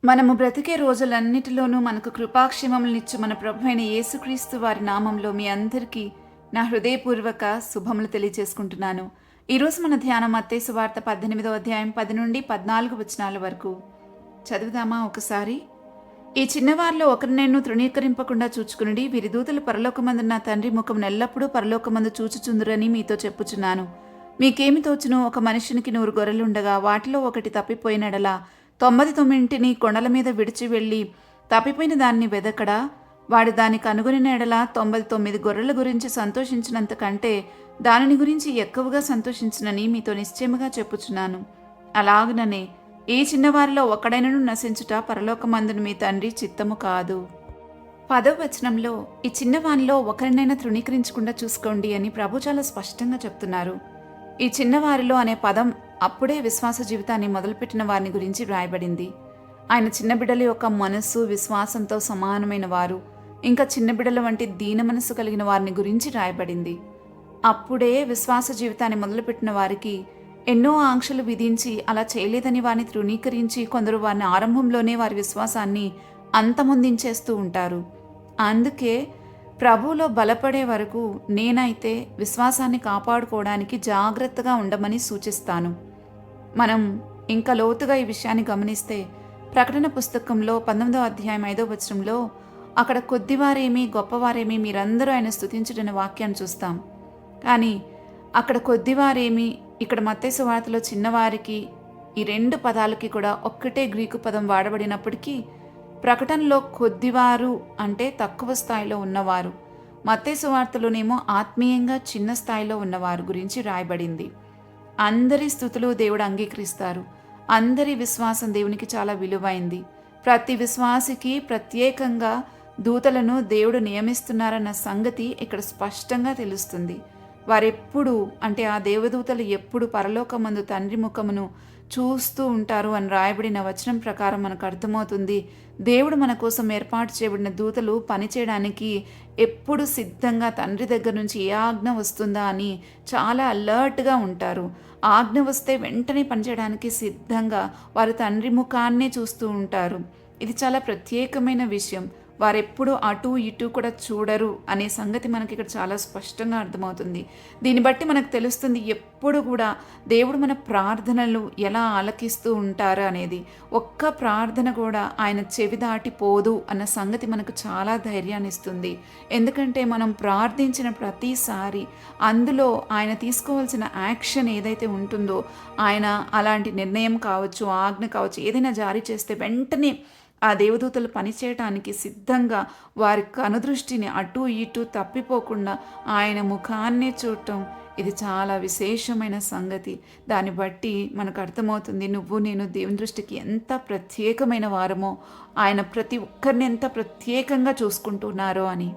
మనము బ్రతికే రోజులన్నిటిలోనూ మనకు కృపాక్షేమములనిచ్చు మన ప్రభువైన యేసుక్రీస్తు వారి నామంలో మీ అందరికీ నా హృదయపూర్వక శుభములు తెలియజేసుకుంటున్నాను. ఈరోజు మన ధ్యానం మత్తయి సువార్త 18వ అధ్యాయం 10 నుండి 14 వచనాల వరకు చదువుదామా ఒకసారి. ఈ చిన్నవారిలో ఒకరినైనా తృణీకరింపకుండా చూచుకునుడి. వీరి దూతలు పరలోకమందున్న తండ్రి ముఖమును ఎల్లప్పుడూ పరలోకమందు చూచుచుందురని మీతో చెప్పుచున్నాను. మీకేమి తోచును? ఒక మనుషునికి 100 గొర్రెలుండగా వాటిలో ఒకటి తప్పిపోయినడలా 99 కొండల మీద విడిచి వెళ్ళి తప్పిపోయిన దాన్ని వెదకడా? వాడు దాన్ని కనుగొనిన ఎడల 99 గొర్రెల గురించి సంతోషించినంత కంటే దానిని గురించి ఎక్కువగా సంతోషించునని మీతో నిశ్చయముగా చెప్పుచున్నాను. అలాగుననే ఈ చిన్నవారిలో ఒక్కడైనను నశించుట పరలోకమందును మీ తండ్రి చిత్తము కాదు. 10వ వచనంలో ఈ చిన్నవానిలో ఒకరినైనా తృణీకరించకుండా చూసుకోండి అని ప్రభు చాలా స్పష్టంగా చెప్తున్నారు. ఈ చిన్నవారిలో అనే పదం అప్పుడే విశ్వాస జీవితాన్ని మొదలుపెట్టిన వారిని గురించి వ్రాయబడింది. ఆయన చిన్న బిడ్డల యొక్క మనస్సు విశ్వాసంతో సమానమైన వారు, ఇంకా చిన్న బిడ్డల వంటి దీన మనస్సు కలిగిన వారిని గురించి రాయబడింది. అప్పుడే విశ్వాస జీవితాన్ని మొదలుపెట్టిన వారికి ఎన్నో ఆంక్షలు విధించి అలా చేయలేదని వారిని తృణీకరించి కొందరు వారిని ఆరంభంలోనే వారి విశ్వాసాన్ని అంతమొందించేస్తూ ఉంటారు. అందుకే ప్రభువులో బలపడే వరకు నేనైతే విశ్వాసాన్ని కాపాడుకోవడానికి జాగ్రత్తగా ఉండమని సూచిస్తాను. మనం ఇంకా లోతుగా ఈ విషయాన్ని గమనిస్తే ప్రకటన పుస్తకంలో 19వ అధ్యాయం 5వ వచనంలో అక్కడ కొద్దివారేమి గొప్పవారేమి మీరందరూ ఆయన స్తుతించుటనే వాక్యాన్ని చూస్తాం. కానీ అక్కడ కొద్దివారేమి, ఇక్కడ మత్తయి సువార్తలో చిన్నవారికి, ఈ 2 పదాలకి కూడా ఒక్కటే గ్రీకు పదం వాడబడినప్పటికీ ప్రకటనలో కొద్దివారు అంటే తక్కువ స్థాయిలో ఉన్నవారు, మత్తయి సువార్తలోనేమో ఆత్మీయంగా చిన్న స్థాయిలో ఉన్నవారు గురించి రాయబడింది. అందరి స్తుతులు దేవుడు అంగీకరిస్తారు. అందరి విశ్వాసం దేవునికి చాలా విలువైంది. ప్రతి విశ్వాసికి ప్రత్యేకంగా దూతలను దేవుడు నియమిస్తున్నారన్న సంగతి ఇక్కడ స్పష్టంగా తెలుస్తుంది. వారెప్పుడు అంటే ఆ దేవదూతలు ఎప్పుడు పరలోకమందు తండ్రి ముఖమును చూస్తూ ఉంటారు అని రాయబడిన వచనం ప్రకారం మనకు అర్థమవుతుంది. దేవుడు మన కోసం ఏర్పాటు చేయబడిన దూతలు పనిచేయడానికి ఎప్పుడు సిద్ధంగా తండ్రి దగ్గర నుంచి ఏ ఆజ్ఞ వస్తుందా అని చాలా అలర్ట్గా ఉంటారు. ఆజ్ఞ వస్తే వెంటనే పనిచేయడానికి సిద్ధంగా వారు తండ్రి ముఖాన్నే చూస్తూ ఉంటారు. ఇది చాలా ప్రత్యేకమైన విషయం. వారెప్పుడు అటు ఇటు కూడా చూడరు అనే సంగతి మనకి ఇక్కడ చాలా స్పష్టంగా అర్థమవుతుంది. దీన్ని బట్టి మనకు తెలుస్తుంది ఎప్పుడు కూడా దేవుడు మన ప్రార్థనలు ఎలా ఆలకిస్తూ ఉంటారు అనేది. ఒక్క ప్రార్థన కూడా ఆయన చెవి దాటిపోదు అన్న సంగతి మనకు చాలా ధైర్యాన్ని ఇస్తుంది. ఎందుకంటే మనం ప్రార్థించిన ప్రతిసారి అందులో ఆయన తీసుకోవాల్సిన యాక్షన్ ఏదైతే ఉంటుందో, ఆయన అలాంటి నిర్ణయం కావచ్చు, ఆజ్ఞ కావచ్చు, ఏదైనా జారీ చేస్తే వెంటనే ఆ దేవదూతలు పనిచేయటానికి సిద్ధంగా వారి కనుదృష్టిని అటు ఇటు తప్పిపోకుండా ఆయన ముఖాన్నే చూడటం, ఇది చాలా విశేషమైన సంగతి. దాన్ని బట్టి మనకు అర్థమవుతుంది నువ్వు నేను దేవుని దృష్టికి ఎంత ప్రత్యేకమైన వారమో, ఆయన ప్రతి ఒక్కరిని ఎంత ప్రత్యేకంగా చూసుకుంటున్నారో అని.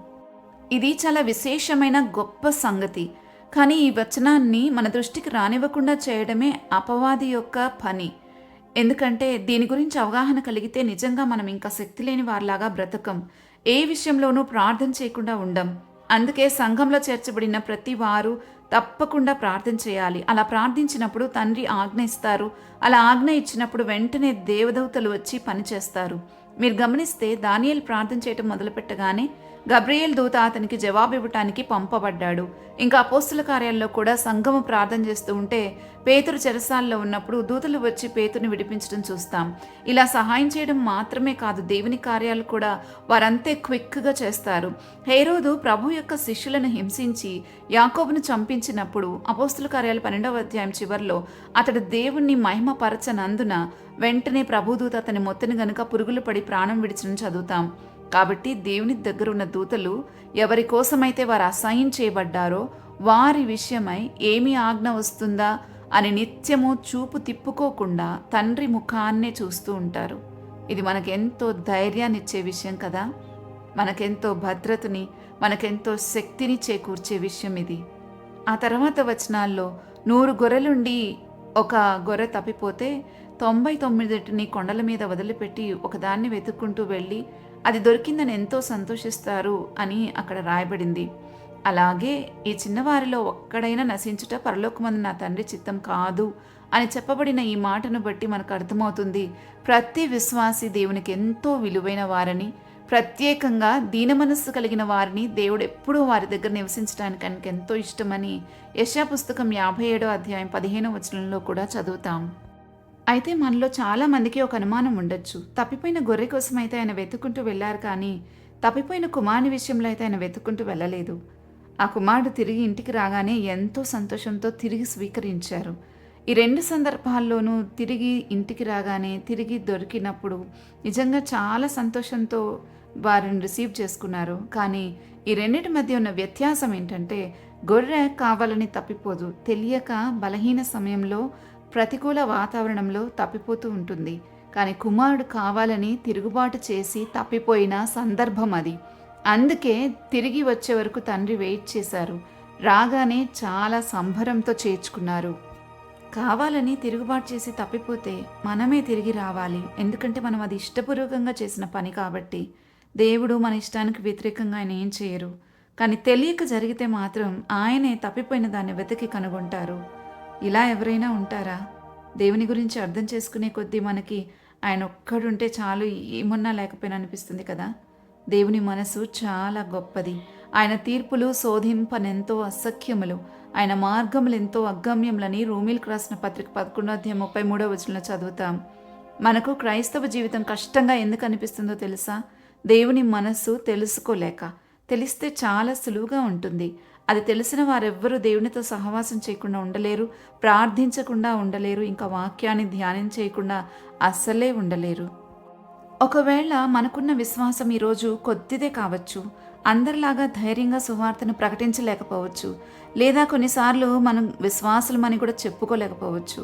ఇది చాలా విశేషమైన గొప్ప సంగతి. కానీ ఈ వచనాన్ని మన దృష్టికి రానివ్వకుండా చేయడమే అపవాది యొక్క పని. ఎందుకంటే దీని గురించి అవగాహన కలిగితే నిజంగా మనం ఇంకా శక్తి లేని వారిలాగా బ్రతకం. ఏ విషయంలోనూ ప్రార్థన చేయకుండా ఉండం. అందుకే సంఘంలో చేర్చబడిన ప్రతి వారు తప్పకుండా ప్రార్థన చేయాలి. అలా ప్రార్థించినప్పుడు తండ్రి ఆజ్ఞ ఇస్తారు. అలా ఆజ్ఞ ఇచ్చినప్పుడు వెంటనే దేవదూతలు వచ్చి పనిచేస్తారు. మీరు గమనిస్తే దానియేలు ప్రార్థన చేయటం మొదలుపెట్టగానే గబ్రియేల్ దూత అతనికి జవాబు ఇవ్వటానికి పంపబడ్డాడు. ఇంకా అపోస్తుల కార్యాల్లో కూడా సంఘము ప్రార్థన చేస్తూ ఉంటే పేతురు చెరసాల్లో ఉన్నప్పుడు దూతలు వచ్చి పేతురుని విడిపించడం చూస్తాం. ఇలా సహాయం చేయడం మాత్రమే కాదు, దేవుని కార్యాలు కూడా వారంతే క్విక్గా చేస్తారు. హేరోదు ప్రభు యొక్క శిష్యులను హింసించి యాకోబును చంపించినప్పుడు అపోస్తుల కార్యాలు 12వ అధ్యాయం చివరిలో అతడు దేవుణ్ణి మహిమపరచనందున వెంటనే ప్రభుదూత అతని మొత్తని గనుక పురుగులు పడి ప్రాణం విడిచడం చదువుతాం. కాబట్టి దేవుని దగ్గర ఉన్న దూతలు ఎవరి కోసమైతే వారు అసహ్యం చేయబడ్డారో వారి విషయమై ఏమి ఆజ్ఞ వస్తుందా అని నిత్యము చూపు తిప్పుకోకుండా తండ్రి ముఖాన్నే చూస్తూ ఉంటారు. ఇది మనకెంతో ధైర్యాన్ని ఇచ్చే విషయం కదా. మనకెంతో భద్రతని, మనకెంతో శక్తిని చేకూర్చే విషయం ఇది. ఆ తర్వాత వచనాల్లో 100 గొర్రెలుండి ఒక గొర్రె తప్పిపోతే 99 కొండల మీద వదిలిపెట్టి ఒకదాన్ని వెతుక్కుంటూ వెళ్ళి అది దొరికిందని ఎంతో సంతోషిస్తారు అని అక్కడ రాయబడింది. అలాగే ఈ చిన్నవారిలో ఒక్కడైనా నశించుట పరలోకమందు నా తండ్రి చిత్తం కాదు అని చెప్పబడిన ఈ మాటను బట్టి మనకు అర్థమవుతుంది ప్రతి విశ్వాసి దేవునికి ఎంతో విలువైన వారని, ప్రత్యేకంగా దీన మనస్సు కలిగిన వారిని దేవుడు ఎప్పుడూ వారి దగ్గర నివసించడానికి ఆయనకు ఎంతో ఇష్టమని యెషయా పుస్తకం 57వ అధ్యాయం 15వ వచనంలో కూడా చదువుతాం. అయితే మనలో చాలా మందికి ఒక అనుమానం ఉండొచ్చు. తప్పిపోయిన గొర్రె కోసం అయితే ఆయన వెతుక్కుంటూ వెళ్ళారు, కానీ తప్పిపోయిన కుమారుని విషయంలో అయితే ఆయన వెతుక్కుంటూ వెళ్ళలేదు. ఆ కుమారుడు తిరిగి ఇంటికి రాగానే ఎంతో సంతోషంతో తిరిగి స్వీకరించారు. ఈ 2 సందర్భాల్లోనూ తిరిగి ఇంటికి రాగానే, తిరిగి దొరికినప్పుడు నిజంగా చాలా సంతోషంతో వారిని రిసీవ్ చేసుకున్నారు. కానీ ఈ రెండింటి మధ్య ఉన్న వ్యత్యాసం ఏంటంటే, గొర్రె కావాలని తప్పిపోదు, తెలియక బలహీన సమయంలో ప్రతికూల వాతావరణంలో తప్పిపోతూ ఉంటుంది. కానీ కుమారుడు కావాలని తిరుగుబాటు చేసి తప్పిపోయిన సందర్భం అది. అందుకే తిరిగి వచ్చే వరకు తండ్రి వెయిట్ చేశారు. రాగానే చాలా సంబరంతో చేర్చుకున్నారు. కావాలని తిరుగుబాటు చేసి తప్పిపోతే మనమే తిరిగి రావాలి. ఎందుకంటే మనం అది ఇష్టపూర్వకంగా చేసిన పని కాబట్టి. దేవుడు మన ఇష్టానికి వ్యతిరేకంగా ఆయన ఏం చేయరు. కానీ తెలియక జరిగితే మాత్రం ఆయనే తప్పిపోయిన దాన్ని వెతికి కనుగొంటారు. ఇలా ఎవరైనా ఉంటారా? దేవుని గురించి అర్థం చేసుకునే కొద్దీ మనకి ఆయన ఒక్కడుంటే చాలు, ఏమన్నా లేకపోయినా అనిపిస్తుంది కదా. దేవుని మనసు చాలా గొప్పది. ఆయన తీర్పులు శోధింపనెంతో అసఖ్యములు, ఆయన మార్గములు ఎంతో అగమ్యములని రోమీలకు రాసిన పత్రిక 11వ అధ్యాయం 33వ వచనంలో చదువుతాం. మనకు క్రైస్తవ జీవితం కష్టంగా ఎందుకు అనిపిస్తుందో తెలుసా? దేవుని మనస్సు తెలుసుకోలేక. తెలిస్తే చాలా సులువుగా ఉంటుంది. అది తెలిసిన వారెవ్వరూ దేవునితో సహవాసం చేయకుండా ఉండలేరు, ప్రార్థించకుండా ఉండలేరు, ఇంకా వాక్యాన్ని ధ్యానం చేయకుండా అస్సలే ఉండలేరు. ఒకవేళ మనకున్న విశ్వాసం ఈరోజు కొద్దిదే కావచ్చు. అందరిలాగా ధైర్యంగా సువార్తను ప్రకటించలేకపోవచ్చు, లేదా కొన్నిసార్లు మనం విశ్వాసులమని కూడా చెప్పుకోలేకపోవచ్చు.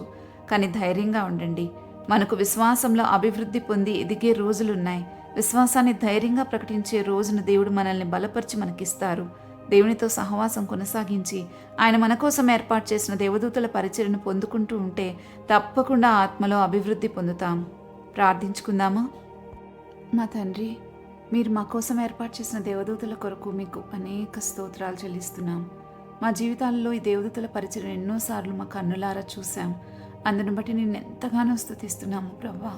కానీ ధైర్యంగా ఉండండి. మనకు విశ్వాసంలో అభివృద్ధి పొంది ఎదిగే రోజులున్నాయి. విశ్వాసాన్ని ధైర్యంగా ప్రకటించే రోజును దేవుడు మనల్ని బలపరిచి మనకిస్తారు. దేవునితో సహవాసం కొనసాగించి ఆయన మన కోసం ఏర్పాటు చేసిన దేవదూతల పరిచర్యను పొందుకుంటూ ఉంటే తప్పకుండా ఆత్మలో అభివృద్ధి పొందుతాం. ప్రార్థించుకుందామా? మా తండ్రి, మీరు మా కోసం ఏర్పాటు చేసిన దేవదూతల కొరకు మీకు అనేక స్తోత్రాలు చెల్లిస్తున్నాం. మా జీవితాల్లో ఈ దేవదూతల పరిచర్యను ఎన్నోసార్లు మా కన్నులారా చూశాం. అందును బట్టి నేను ఎంతగానో స్తుతిస్తున్నాము ప్రభువా.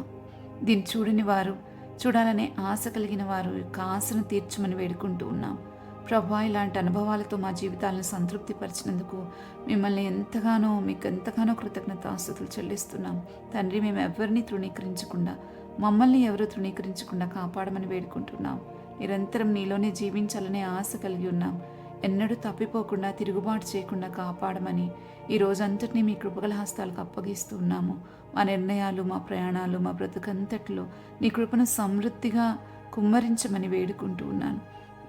దీన్ని చూడని వారు, చూడాలనే ఆశ కలిగిన వారు యొక్క ఆశను తీర్చమని వేడుకుంటూ ఉన్నాం ప్రభువా. ఇలాంటి అనుభవాలతో మా జీవితాలను సంతృప్తిపరిచినందుకు మిమ్మల్ని మీకు ఎంతగానో కృతజ్ఞతాస్తుతులు చెల్లిస్తున్నాం తండ్రి. మేము ఎవరిని తృణీకరించకుండా, మమ్మల్ని ఎవరు తృణీకరించకుండా కాపాడమని వేడుకుంటున్నాం. నిరంతరం నీలోనే జీవించాలనే ఆశ కలిగి ఉన్నాం. ఎన్నడూ తప్పిపోకుండా, తిరుగుబాటు చేయకుండా కాపాడమని ఈ రోజంతటినీ మీ కృపగల హస్తాలకు అప్పగిస్తూ ఉన్నాము. మా నిర్ణయాలు, మా ప్రయాణాలు, మా బ్రతుకంతట్లో నీ కృపను సమృద్ధిగా కుమ్మరించమని వేడుకుంటూ ఉన్నాను.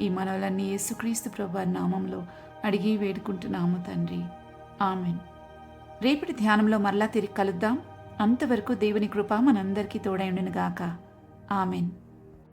ఈ మనవలన్నీ యేసుక్రీస్తు ప్రభువారి నామంలో అడిగి వేడుకుంటున్నాము తండ్రి. ఆమెన్. రేపటి ధ్యానంలో మరలా తిరిగి కలుద్దాం. అంతవరకు దేవుని కృప మనందరికీ తోడై ఉండును గాక. ఆమెన్.